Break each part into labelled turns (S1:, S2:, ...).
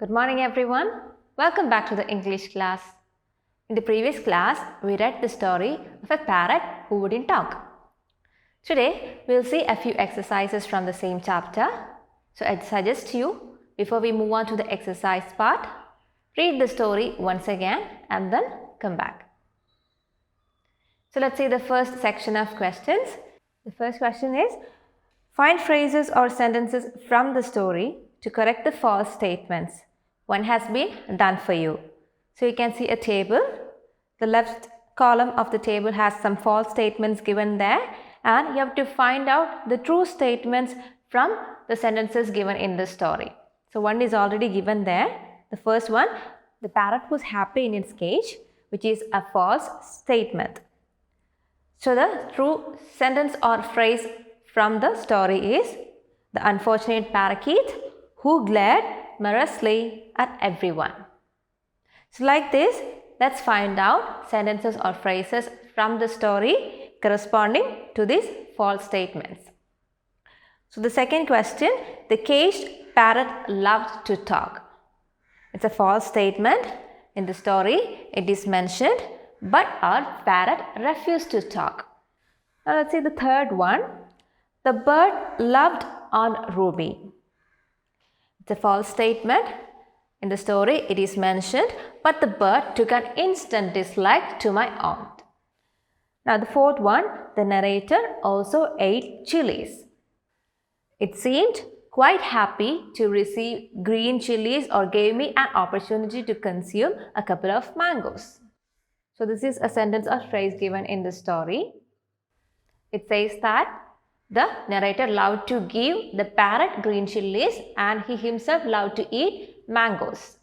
S1: Good morning everyone. Welcome back to the English class. In the previous class, we read the story of a parrot who wouldn't talk. Today, we'll see a few exercises from the same chapter. So I suggest you, before we move on to the exercise part, read the story once again and then come back. So let's see the first section of questions. The first question is, find phrases or sentences from the story to correct the false statements. One has been done for you. So you can see a table. The left column of the table has some false statements given there, and you have to find out the true statements from the sentences given in the story. So one is already given there. The first one, the parrot was happy in its cage, which is a false statement. So the true sentence or phrase from the story is, the unfortunate parakeet who glared maliciously at everyone. So like this, let's find out sentences or phrases from the story corresponding to these false statements. So the second question, the caged parrot loved to talk. It's a false statement. In the story, it is mentioned, but our parrot refused to talk. Now let's see the third one. The bird loved Aunt Ruby. It's a false statement. In the story, it is mentioned, but the bird took an instant dislike to my aunt. Now the fourth one, the narrator also ate chillies. It seemed quite happy to receive green chillies or gave me an opportunity to consume a couple of mangoes. So this is a sentence or phrase given in the story. It says that the narrator loved to give the parrot green chillies and he himself loved to eat mangoes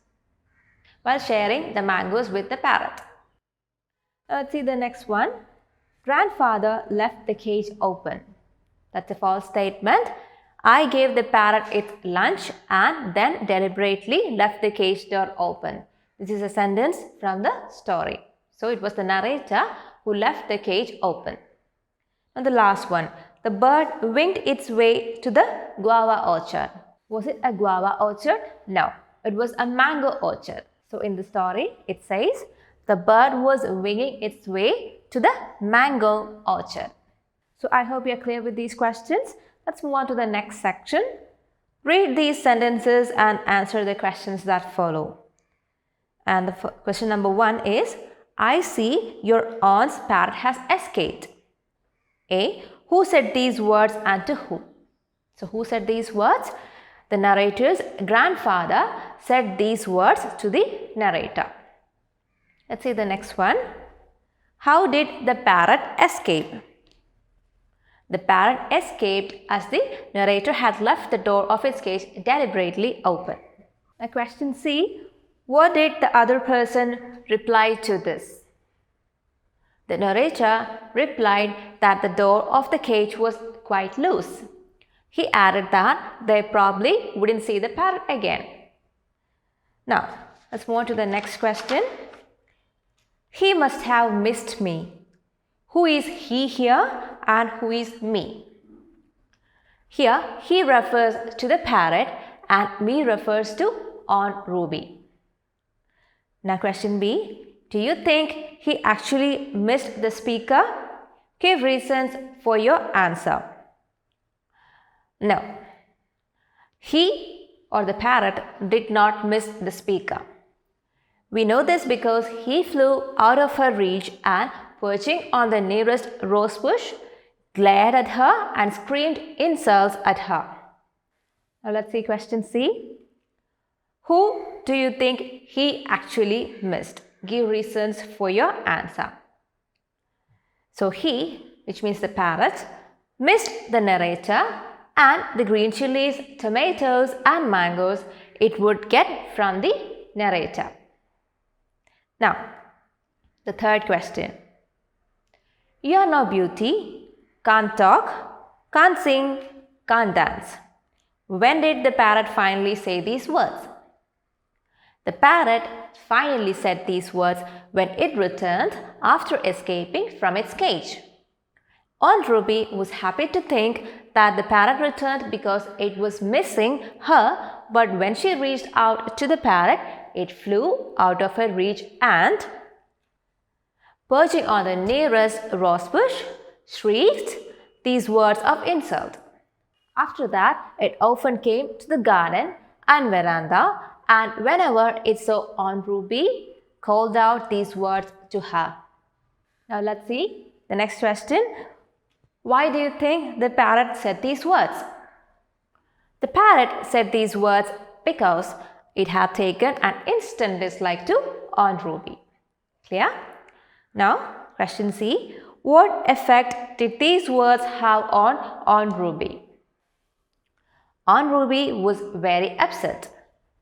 S1: while sharing the mangoes with the parrot. Let's see the next one. Grandfather left the cage open. That's a false statement. I gave the parrot its lunch and then deliberately left the cage door open. This is a sentence from the story. So it was the narrator who left the cage open. And the last one. The bird winged its way to the guava orchard. Was it a guava orchard? No, it was a mango orchard. So in the story, it says the bird was winging its way to the mango orchard. So I hope you are clear with these questions. Let's move on to the next section. Read these sentences and answer the questions that follow. And the question number 1 is, I see your aunt's parrot has escaped. A. Who said these words and to whom? So who said these words? The narrator's grandfather said these words to the narrator. Let's see the next one. How did the parrot escape? The parrot escaped as the narrator had left the door of its cage deliberately open. Now question C. What did the other person reply to this? The narrator replied that the door of the cage was quite loose. He added that they probably wouldn't see the parrot again. Now, let's move on to the next question. He must have missed me. Who is he here and who is me? Here, he refers to the parrot and me refers to Aunt Ruby. Now, question B. Do you think he actually missed the speaker? Give reasons for your answer. No. He or the parrot did not miss the speaker. We know this because he flew out of her reach and, perching on the nearest rose bush, glared at her and screamed insults at her. Now let's see question C. Who do you think he actually missed? Give reasons for your answer. So he, which means the parrot, missed the narrator and the green chilies, tomatoes and mangoes it would get from the narrator. Now, the third question. You are no beauty, can't talk, can't sing, can't dance. When did the parrot finally say these words? The parrot finally said these words when it returned after escaping from its cage. Aunt Ruby was happy to think that the parrot returned because it was missing her, but when she reached out to the parrot, it flew out of her reach and, perching on the nearest rose bush, shrieked these words of insult. After that, it often came to the garden and veranda, and whenever it saw Aunt Ruby, called out these words to her. Now let's see the next question. Why do you think the parrot said these words? The parrot said these words because it had taken an instant dislike to Aunt Ruby. Clear? Now, question C. What effect did these words have on Aunt Ruby? Aunt Ruby was very upset.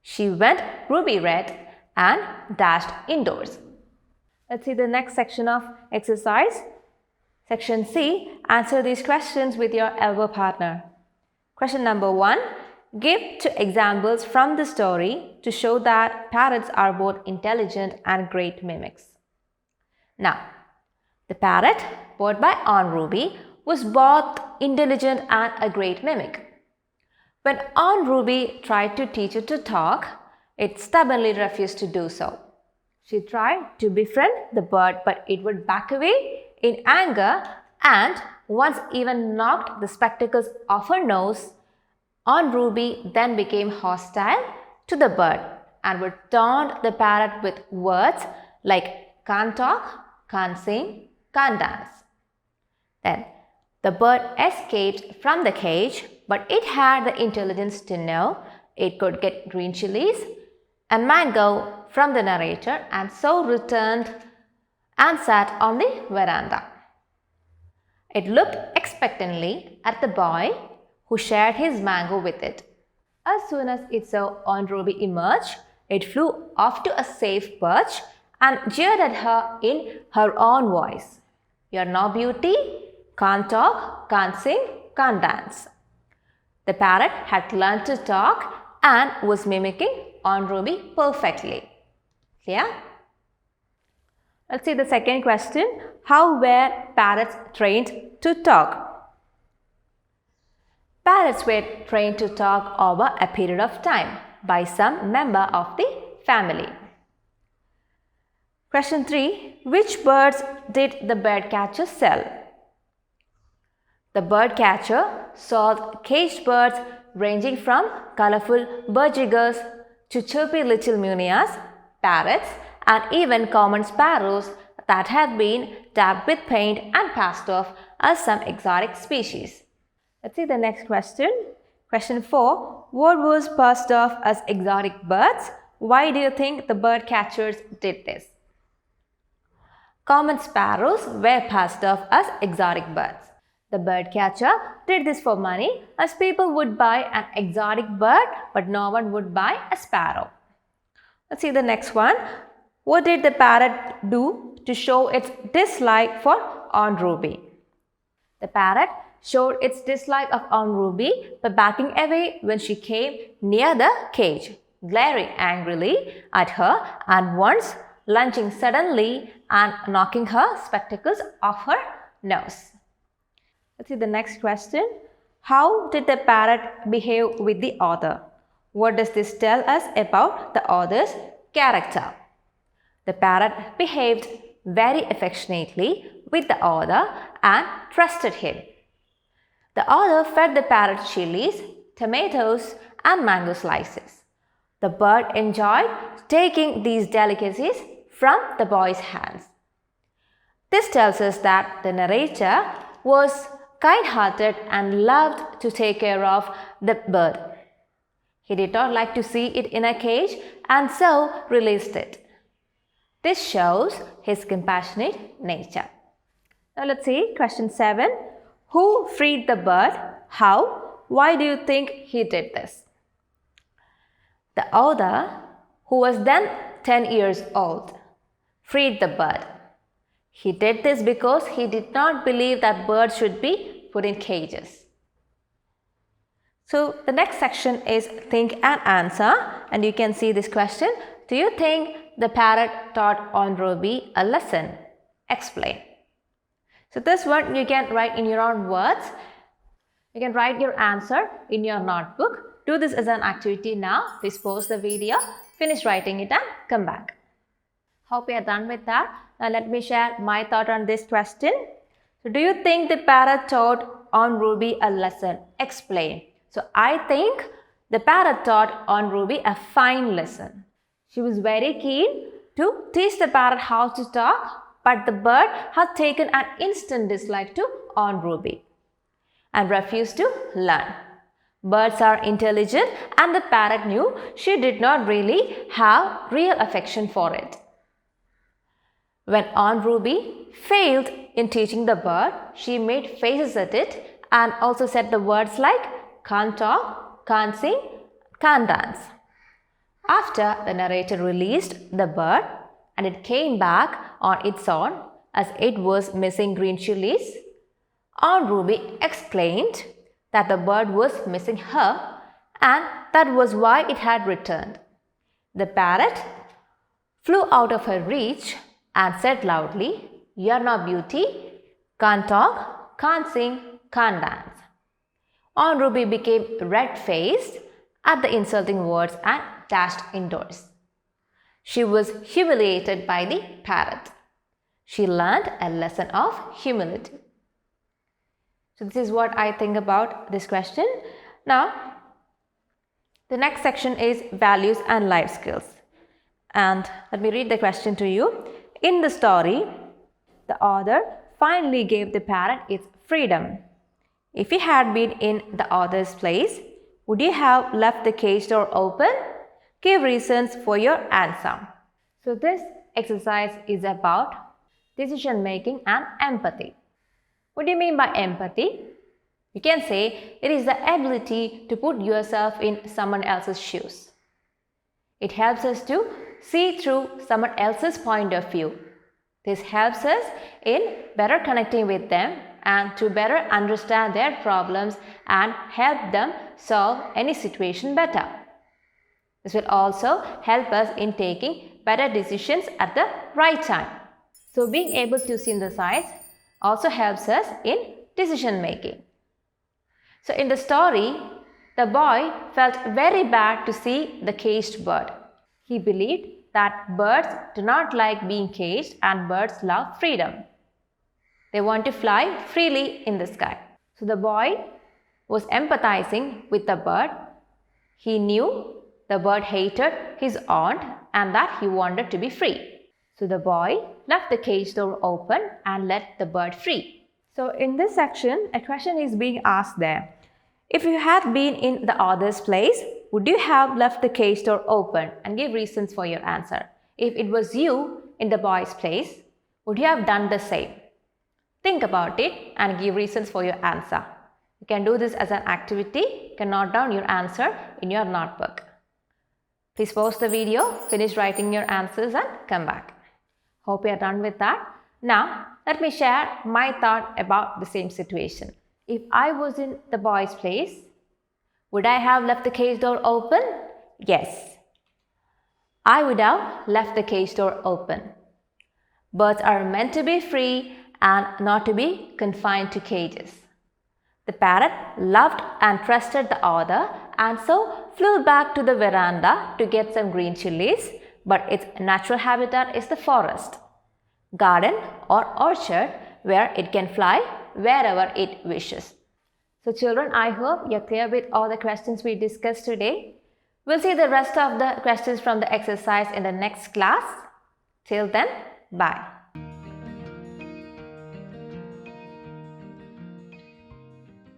S1: She went ruby red and dashed indoors. Let's see the next section of exercise. Section C. Answer these questions with your elbow partner. Question number 1. Give 2 examples from the story to show that parrots are both intelligent and great mimics. Now, the parrot, bought by Aunt Ruby, was both intelligent and a great mimic. When Aunt Ruby tried to teach it to talk, it stubbornly refused to do so. She tried to befriend the bird, but it would back away in anger and once even knocked the spectacles off her nose. Aunt Ruby then became hostile to the bird and would taunt the parrot with words like can't talk, can't sing, can't dance. Then the bird escaped from the cage, but it had the intelligence to know it could get green chillies and mango from the narrator and so returned and sat on the veranda. It looked expectantly at the boy who shared his mango with it. As soon as it saw Aunt Ruby emerge, it flew off to a safe perch and jeered at her in her own voice. "You're no beauty, can't talk, can't sing, can't dance." The parrot had learned to talk and was mimicking Aunt Ruby perfectly. Clear? Let's see the second question. How were parrots trained to talk? Parrots were trained to talk over a period of time by some member of the family. Question 3. Which birds did the bird catcher sell? The bird catcher sold caged birds ranging from colorful budgeriggers to chirpy little munias, parrots, and even common sparrows that had been dabbed with paint and passed off as some exotic species. Let's see the next question. Question 4. What was passed off as exotic birds? Why do you think the bird catchers did this? Common sparrows were passed off as exotic birds. The bird catcher did this for money, as people would buy an exotic bird but no one would buy a sparrow. Let's see the next one. What did the parrot do to show its dislike for Aunt Ruby? The parrot showed its dislike of Aunt Ruby by backing away when she came near the cage, glaring angrily at her and once lunging suddenly and knocking her spectacles off her nose. Let's see the next question. How did the parrot behave with the author? What does this tell us about the author's character? The parrot behaved very affectionately with the author and trusted him. The author fed the parrot chilies, tomatoes, and mango slices. The bird enjoyed taking these delicacies from the boy's hands. This tells us that the narrator was kind-hearted and loved to take care of the bird. He did not like to see it in a cage and so released it. This shows his compassionate nature. Now let's see question 7. Who freed the bird? How? Why do you think he did this? The author, who was then 10 years old, freed the bird. He did this because he did not believe that birds should be put in cages. So the next section is think and answer, and you can see this question. Do you think the parrot taught Aunt Ruby a lesson? Explain. So this one you can write in your own words. You can write your answer in your notebook. Do this as an activity now. Please pause the video, finish writing it and come back. Hope you are done with that. Now let me share my thought on this question. So do you think the parrot taught on Ruby a lesson? Explain. So I think the parrot taught on Ruby a fine lesson. She was very keen to teach the parrot how to talk, but the bird had taken an instant dislike to on Ruby and refused to learn. Birds are intelligent and the parrot knew she did not really have real affection for it. When Aunt Ruby failed in teaching the bird, she made faces at it and also said the words like can't talk, can't sing, can't dance. After the narrator released the bird and it came back on its own as it was missing green chillies, Aunt Ruby explained that the bird was missing her and that was why it had returned. The parrot flew out of her reach and said loudly, "You're no beauty, can't talk, can't sing, can't dance." Aunt Ruby became red-faced at the insulting words and dashed indoors. She was humiliated by the parrot. She learned a lesson of humility. So this is what I think about this question. Now, the next section is values and life skills. And let me read the question to you. In the story, the author finally gave the parrot its freedom. If you had been in the author's place, would you have left the cage door open? Give reasons for your answer. So this exercise is about decision making and empathy. What do you mean by empathy? You can say it is the ability to put yourself in someone else's shoes. It helps us to see through someone else's point of view. This helps us in better connecting with them and to better understand their problems and help them solve any situation better. This will also help us in taking better decisions at the right time. So being able to synthesize also helps us in decision making. So in the story, the boy felt very bad to see the caged bird. He believed that birds do not like being caged and birds love freedom. They want to fly freely in the sky. So the boy was empathizing with the bird. He knew the bird hated his aunt and that he wanted to be free. So the boy left the cage door open and let the bird free. So in this section, a question is being asked there. If you had been in the author's place, would you have left the cage door open and give reasons for your answer? If it was you in the boy's place, would you have done the same? Think about it and give reasons for your answer. You can do this as an activity. You can note down your answer in your notebook. Please pause the video, finish writing your answers and come back. Hope you are done with that. Now, let me share my thought about the same situation. If I was in the boy's place, would I have left the cage door open? Yes. I would have left the cage door open. Birds are meant to be free and not to be confined to cages. The parrot loved and trusted the author and so flew back to the veranda to get some green chillies, but its natural habitat is the forest, garden or orchard where it can fly wherever it wishes. So children, I hope you're clear with all the questions we discussed today. We'll see the rest of the questions from the exercise in the next class. Till then, bye.